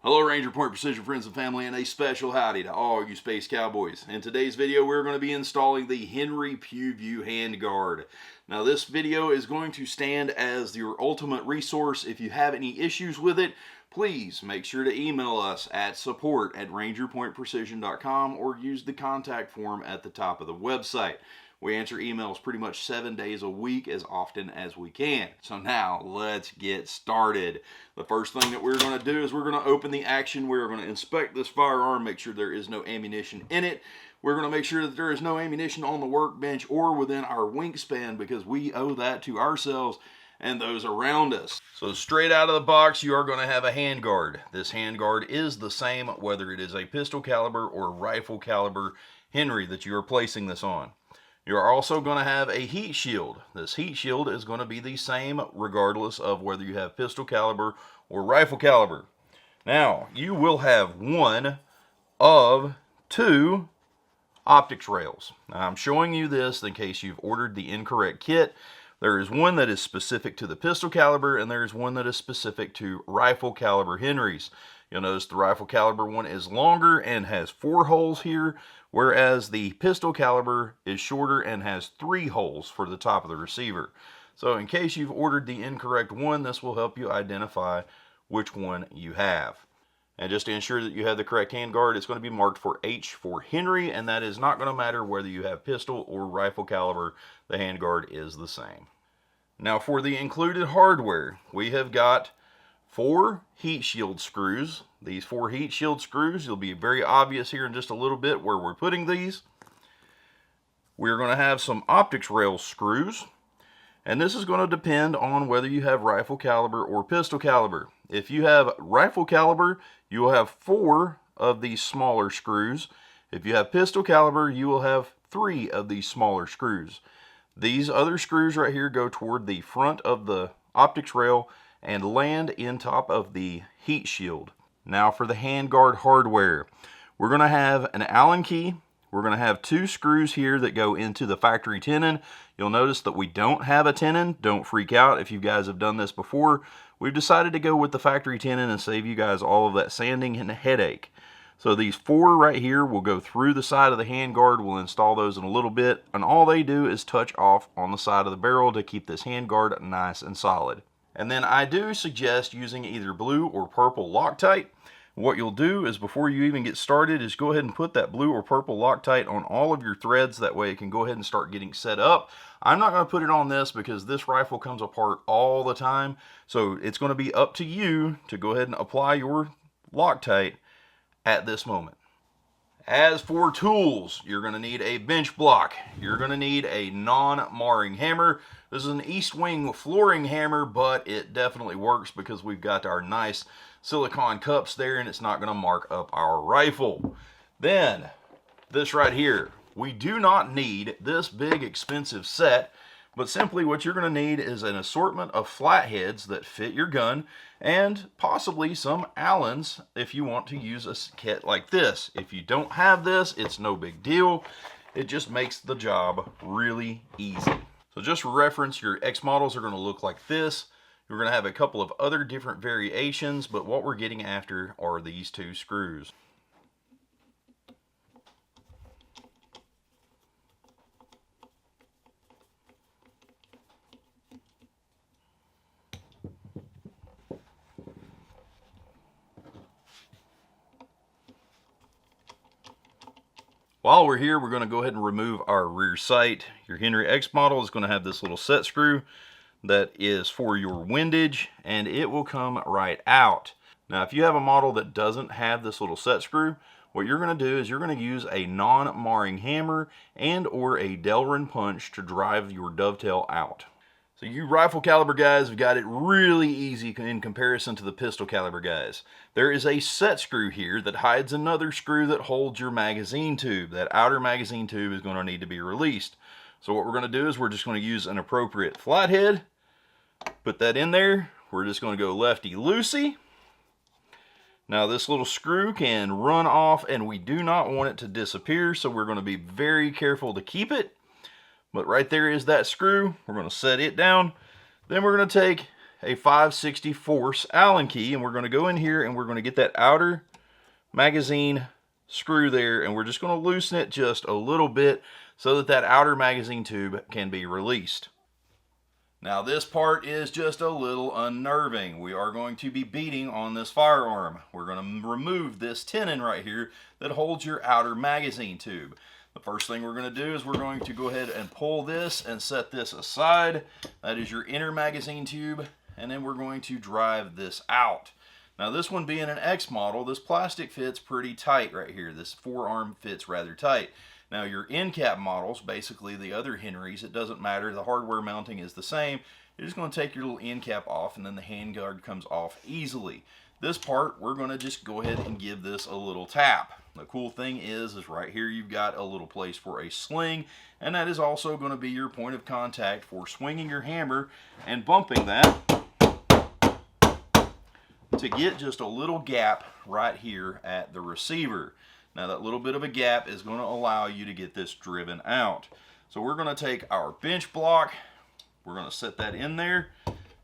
Hello Ranger Point Precision friends and family, and a special howdy to all you space cowboys. In today's video we're going to be installing the Henry PewView Handguard. Now this video is going to stand as your ultimate resource. If you have any issues with it, please make sure to email us at support@rangerpointprecision.com or use the contact form at the top of the website. We answer emails pretty much 7 days a week, as often as we can. So now let's get started. The first thing that we're going to do is we're going to open the action. We're going to inspect this firearm, make sure there is no ammunition in it. We're going to make sure that there is no ammunition on the workbench or within our wingspan, because we owe that to ourselves and those around us. So straight out of the box, you are going to have a handguard. This handguard is the same whether it is a pistol caliber or rifle caliber Henry that you are placing this on. You are also going to have a heat shield. This heat shield is going to be the same regardless of whether you have pistol caliber or rifle caliber. Now, you will have one of two optics rails. Now, I'm showing you this in case you've ordered the incorrect kit. There is one that is specific to the pistol caliber, and there is one that is specific to rifle caliber Henrys. You'll notice the rifle caliber one is longer and has 4 holes here, whereas the pistol caliber is shorter and has 3 holes for the top of the receiver. So in case you've ordered the incorrect one, this will help you identify which one you have. And just to ensure that you have the correct handguard, it's going to be marked for H for Henry, and that is not going to matter whether you have pistol or rifle caliber. The handguard is the same. Now for the included hardware, we have got 4 heat shield screws. These 4 heat shield screws, it'll be very obvious here in just a little bit where we're putting these. We're going to have some optics rail screws, and this is going to depend on whether you have rifle caliber or pistol caliber. If you have rifle caliber, you will have 4 of these smaller screws. If you have pistol caliber, you will have 3 of these smaller screws. These other screws right here go toward the front of the optics rail and land in top of the heat shield. Now for the handguard hardware, we're going to have an Allen key. We're going to have 2 screws here that go into the factory tenon. You'll notice that we don't have a tenon. Don't freak out if you guys have done this before. We've decided to go with the factory tenon and save you guys all of that sanding and headache. So these 4 right here will go through the side of the handguard. We'll install those in a little bit, and all they do is touch off on the side of the barrel to keep this handguard nice and solid. And then I do suggest using either blue or purple Loctite. What you'll do is, before you even get started, is go ahead and put that blue or purple Loctite on all of your threads. That way it can go ahead and start getting set up. I'm not going to put it on this because this rifle comes apart all the time. So it's going to be up to you to go ahead and apply your Loctite at this moment. As for tools, you're going to need a bench block. You're going to need a non-marring hammer. This is an East Wing flooring hammer, but it definitely works because we've got our nice silicone cups there, and it's not going to mark up our rifle. Then, this right here. We do not need this big expensive set, but simply what you're going to need is an assortment of flatheads that fit your gun, and possibly some Allens if you want to use a kit like this. If you don't have this, it's no big deal. It just makes the job really easy. So just for reference, your X models are going to look like this. You're going to have a couple of other different variations, but what we're getting after are these 2 screws. While we're here, we're going to go ahead and remove our rear sight. Your Henry X model is going to have this little set screw that is for your windage, and it will come right out. Now, if you have a model that doesn't have this little set screw, what you're going to do is you're going to use a non-marring hammer and or a Delrin punch to drive your dovetail out. So you rifle caliber guys have got it really easy in comparison to the pistol caliber guys. There is a set screw here that hides another screw that holds your magazine tube. That outer magazine tube is going to need to be released. So what we're going to do is we're just going to use an appropriate flathead, put that in there. We're just going to go lefty-loosey. Now this little screw can run off, and we do not want it to disappear, so we're going to be very careful to keep it. But right there is that screw. We're going to set it down. Then we're going to take a 5/64 Allen key, and we're going to go in here and we're going to get that outer magazine screw there, and we're just going to loosen it just a little bit so that that outer magazine tube can be released. Now this part is just a little unnerving. We are going to be beating on this firearm. We're going to remove this tenon right here that holds your outer magazine tube. The first thing we're going to do is we're going to go ahead and pull this and set this aside. That is your inner magazine tube, and then we're going to drive this out. Now this one being an X model, this plastic fits pretty tight right here. This forearm fits rather tight. Now your end cap models, basically the other Henrys, it doesn't matter, the hardware mounting is the same. You're just going to take your little end cap off and then the handguard comes off easily. This part, we're going to just go ahead and give this a little tap. The cool thing is right here you've got a little place for a sling, and that is also going to be your point of contact for swinging your hammer and bumping that to get just a little gap right here at the receiver. Now that little bit of a gap is going to allow you to get this driven out. So we're going to take our bench block, we're going to set that in there,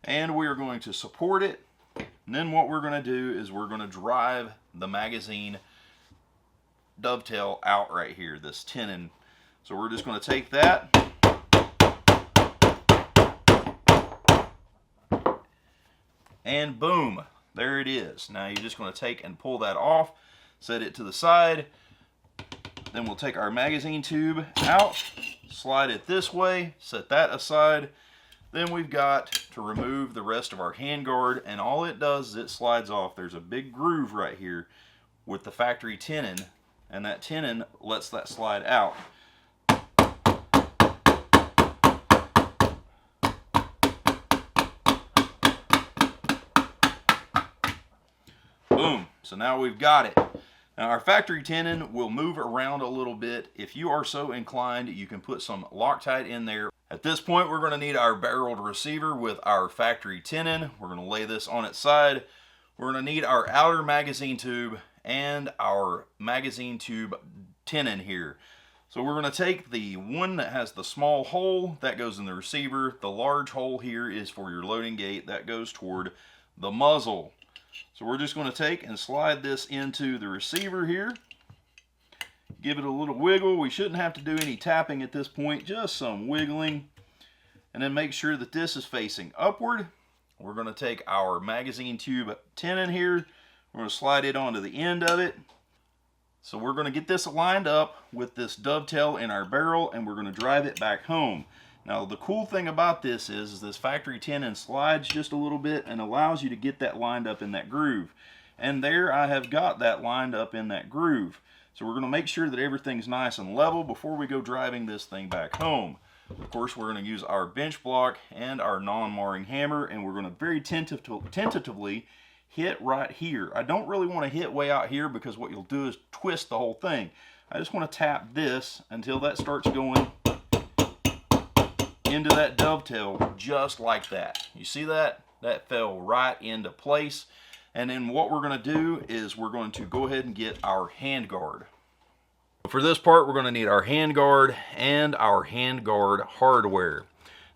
and we are going to support it. And then what we're going to do is we're going to drive the magazine dovetail out right here, this tenon. So we're just going to take that and boom, there it is. Now you're just going to take and pull that off, set it to the side, then we'll take our magazine tube out, slide it this way, set that aside. Then we've got to remove the rest of our handguard, and all it does is it slides off. There's a big groove right here with the factory tenon, and that tenon lets that slide out. Boom, so now we've got it. Now our factory tenon will move around a little bit. If you are so inclined, you can put some Loctite in there. At this point, we're going to need our barreled receiver with our factory tenon. We're going to lay this on its side. We're going to need our outer magazine tube and our magazine tube tenon here. So we're going to take the one that has the small hole, that goes in the receiver. The large hole here is for your loading gate, that goes toward the muzzle. So we're just going to take and slide this into the receiver here. Give it a little wiggle. We shouldn't have to do any tapping at this point, just some wiggling. And then make sure that this is facing upward. We're going to take our magazine tube tenon here. We're going to slide it onto the end of it. So we're going to get this lined up with this dovetail in our barrel, and we're going to drive it back home. Now the cool thing about this is this factory tenon slides just a little bit and allows you to get that lined up in that groove. And there I have got that lined up in that groove. So we're going to make sure that everything's nice and level before we go driving this thing back home. Of course, we're going to use our bench block and our non-marring hammer, and we're going to very tentatively hit right here. I don't really want to hit way out here because what you'll do is twist the whole thing. I just want to tap this until that starts going into that dovetail just like that. You see that? That fell right into place. And then what we're going to do is we're going to go ahead and get our handguard. For this part, we're going to need our handguard and our handguard hardware.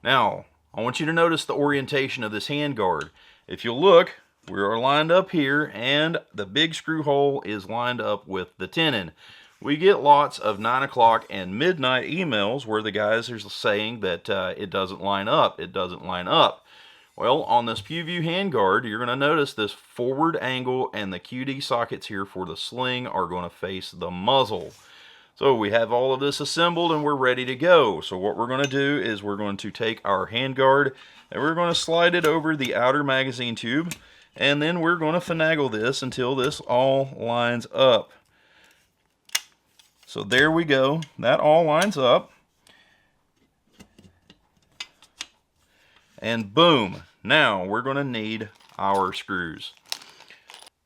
Now, I want you to notice the orientation of this handguard. If you look, we are lined up here, and the big screw hole is lined up with the tenon. We get lots of 9 o'clock and midnight emails where the guys are saying that it doesn't line up. It doesn't line up. Well, on this PewView handguard, you're going to notice this forward angle and the QD sockets here for the sling are going to face the muzzle. So we have all of this assembled and we're ready to go. So what we're going to do is we're going to take our handguard and we're going to slide it over the outer magazine tube, and then we're going to finagle this until this all lines up. So there we go. That all lines up. And boom, now we're going to need our screws.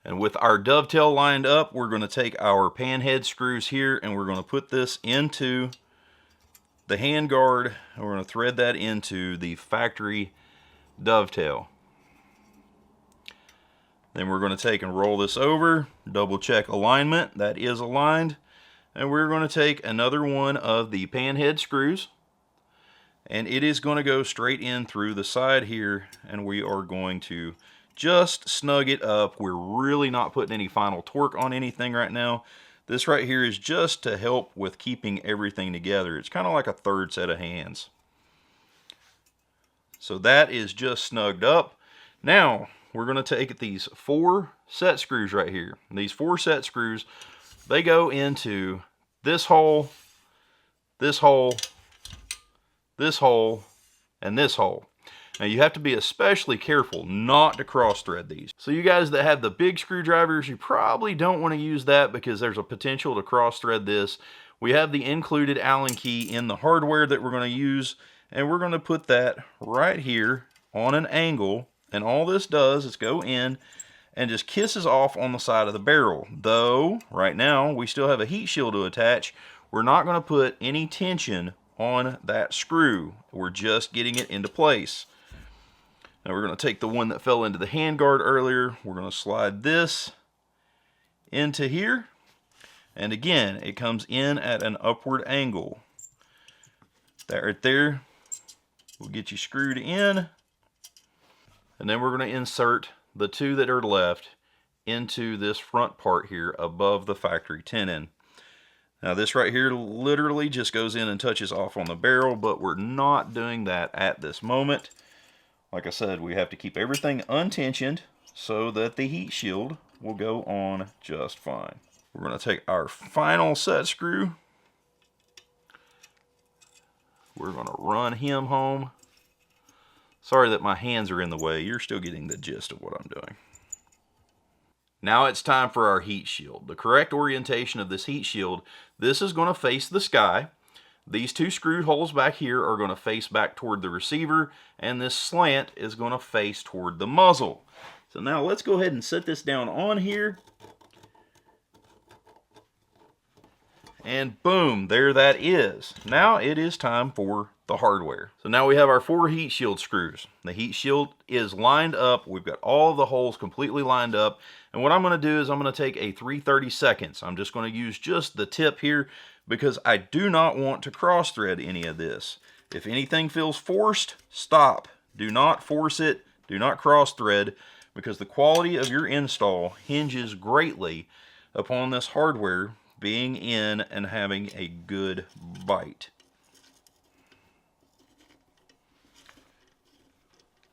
And with our dovetail lined up, we're going to take our pan head screws here and we're going to put this into the handguard, and we're going to thread that into the factory dovetail. Then we're going to take and roll this over, double check alignment, that is aligned. And we're going to take another one of the pan head screws, and it is going to go straight in through the side here, and we are going to just snug it up. We're really not putting any final torque on anything right now. This right here is just to help with keeping everything together. It's kind of like a third set of hands. So that is just snugged up. Now we're going to take these 4 set screws right here. And these 4 set screws, they go into this hole, this hole, this hole, and this hole. Now you have to be especially careful not to cross thread these. So you guys that have the big screwdrivers, you probably don't want to use that because there's a potential to cross thread this. We have the included Allen key in the hardware that we're going to use, and we're going to put that right here on an angle, and all this does is go in and just kisses off on the side of the barrel. Though right now we still have a heat shield to attach, we're not going to put any tension on that screw. We're just getting it into place. Now we're going to take the one that fell into the handguard earlier. We're going to slide this into here. And again, it comes in at an upward angle. That right there will get you screwed in. And then we're going to insert the 2 that are left into this front part here above the factory tenon. Now this right here literally just goes in and touches off on the barrel, but we're not doing that at this moment. Like I said, we have to keep everything untensioned so that the heat shield will go on just fine. We're going to take our final set screw. We're going to run him home. Sorry that my hands are in the way. You're still getting the gist of what I'm doing. Now it's time for our heat shield. The correct orientation of this heat shield, this is going to face the sky. These 2 screw holes back here are going to face back toward the receiver, and this slant is going to face toward the muzzle. So now let's go ahead and set this down on here. And boom, there that is. Now it is time for the hardware. So now we have our 4 heat shield screws. The heat shield is lined up. We've got all the holes completely lined up. And what I'm going to do is I'm going to take a 3/32. I'm just going to use just the tip here because I do not want to cross thread any of this. If anything feels forced, stop. Do not force it. Do not cross thread, because the quality of your install hinges greatly upon this hardware being in and having a good bite.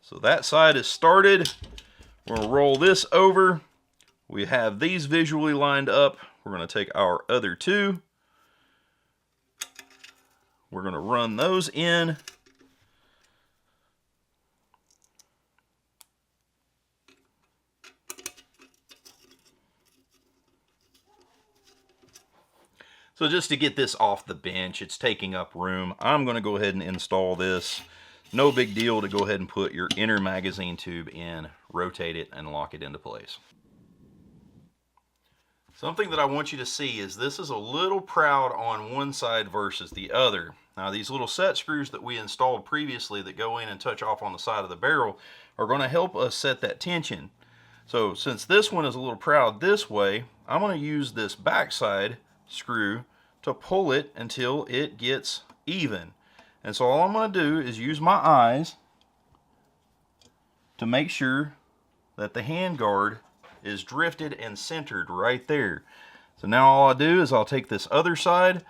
So that side is started. We're going to roll this over. We have these visually lined up. We're going to take our other 2. We're going to run those in. So just to get this off the bench, it's taking up room. I'm going to go ahead and install this. No big deal to go ahead and put your inner magazine tube in, rotate it, and lock it into place. Something that I want you to see is this is a little proud on one side versus the other. Now these little set screws that we installed previously that go in and touch off on the side of the barrel are going to help us set that tension. So since this one is a little proud this way, I'm going to use this backside screw to pull it until it gets even. And so all I'm going to do is use my eyes to make sure that the handguard is drifted and centered right there. So now all I do is I'll take this other side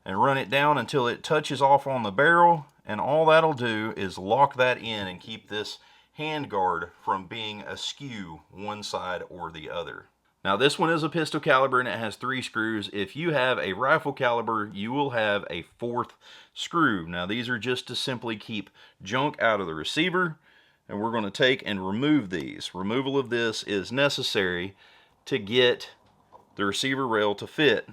and run it down until it touches off on the barrel, and all that'll do is lock that in and keep this handguard from being askew one side or the other. Now this one is a pistol caliber and it has 3 screws. If you have a rifle caliber, you will have a 4th screw. Now these are just to simply keep junk out of the receiver, and we're going to take and remove these. Removal of this is necessary to get the receiver rail to fit.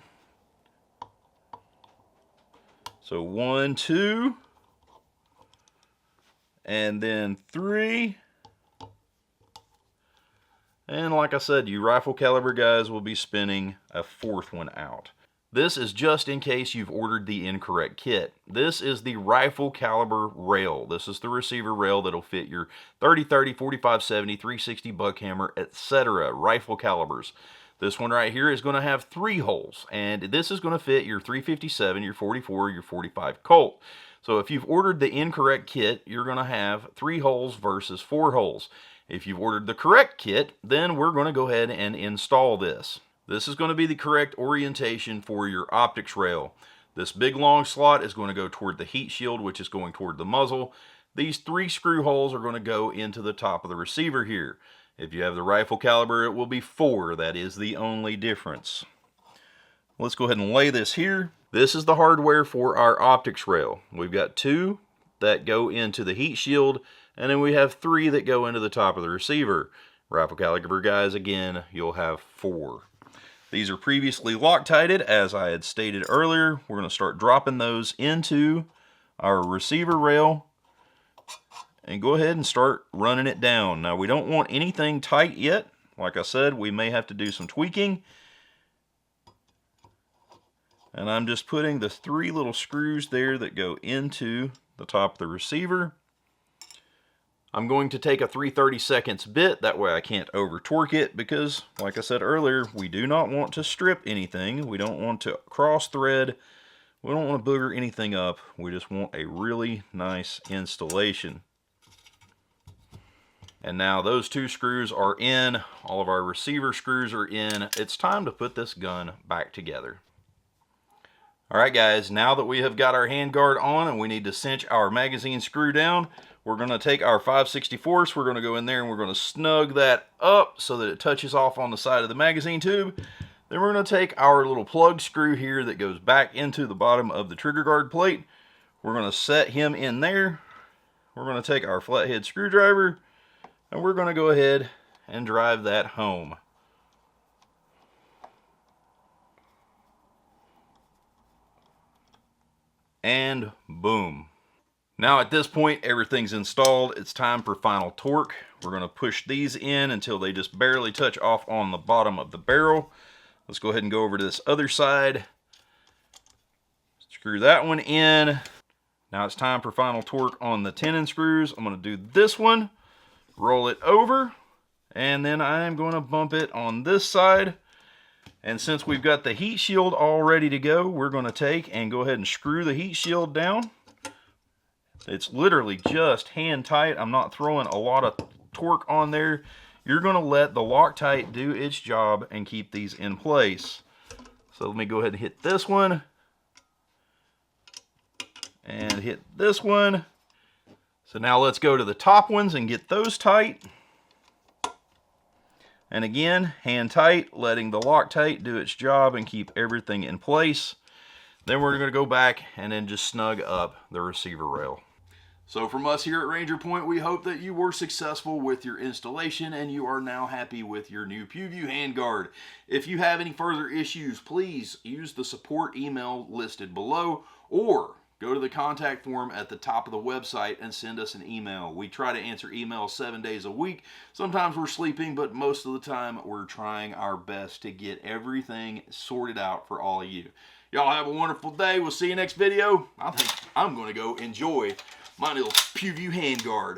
So 1, 2, and then 3. And like I said, you rifle caliber guys will be spinning a 4th one out. This is just in case you've ordered the incorrect kit. This is the rifle caliber rail. This is the receiver rail that'll fit your 30-30, 45-70, 360 buckhammer, etc. rifle calibers. This one right here is going to have 3 holes, and this is going to fit your 357, your 44, your 45 Colt. So if you've ordered the incorrect kit, you're going to have 3 holes versus 4 holes. If you've ordered the correct kit, then we're going to go ahead and install this. This is going to be the correct orientation for your optics rail. This big long slot is going to go toward the heat shield, which is going toward the muzzle. These 3 screw holes are going to go into the top of the receiver here. If you have the rifle caliber, it will be 4. That is the only difference. Let's go ahead and lay this here. This is the hardware for our optics rail. We've got 2 that go into the heat shield, and then we have 3 that go into the top of the receiver. Rifle caliber guys, again, you'll have 4. These are previously Loctited, as I had stated earlier. We're going to start dropping those into our receiver rail and go ahead and start running it down. Now, we don't want anything tight yet. Like I said, we may have to do some tweaking. And I'm just putting the 3 little screws there that go into the top of the receiver. I'm going to take a 3/32 bit, that way I can't over torque it, because like I said earlier, we do not want to strip anything. We don't want to cross thread. We don't want to booger anything up. We just want a really nice installation. And now those 2 screws are in. All of our receiver screws are in. It's time to put this gun back together. Alright guys, now that we have got our handguard on and we need to cinch our magazine screw down, we're going to take our 5/64, we're going to go in there and we're going to snug that up so that it touches off on the side of the magazine tube. Then we're going to take our little plug screw here that goes back into the bottom of the trigger guard plate. We're going to set him in there. We're going to take our flathead screwdriver and we're going to go ahead and drive that home. And boom. Now at this point, everything's installed. It's time for final torque. We're going to push these in until they just barely touch off on the bottom of the barrel. Let's go ahead and go over to this other side. Screw that one in. Now it's time for final torque on the tenon screws. I'm going to do this one, roll it over, and then I'm going to bump it on this side. And since we've got the heat shield all ready to go, we're going to take and go ahead and screw the heat shield down. It's literally just hand tight. I'm not throwing a lot of torque on there. You're going to let the Loctite do its job and keep these in place. So let me go ahead and hit this one. And hit this one. So now let's go to the top ones and get those tight. And again, hand tight, letting the Loctite do its job and keep everything in place. Then we're going to go back and then just snug up the receiver rail. So from us here at Ranger Point, we hope that you were successful with your installation and you are now happy with your new PewView handguard. If you have any further issues, please use the support email listed below or go to the contact form at the top of the website and send us an email. We try to answer emails 7 days a week. Sometimes we're sleeping, but most of the time we're trying our best to get everything sorted out for all of you. Y'all have a wonderful day. We'll see you next video. I think I'm going to go enjoy my little PewView handguard.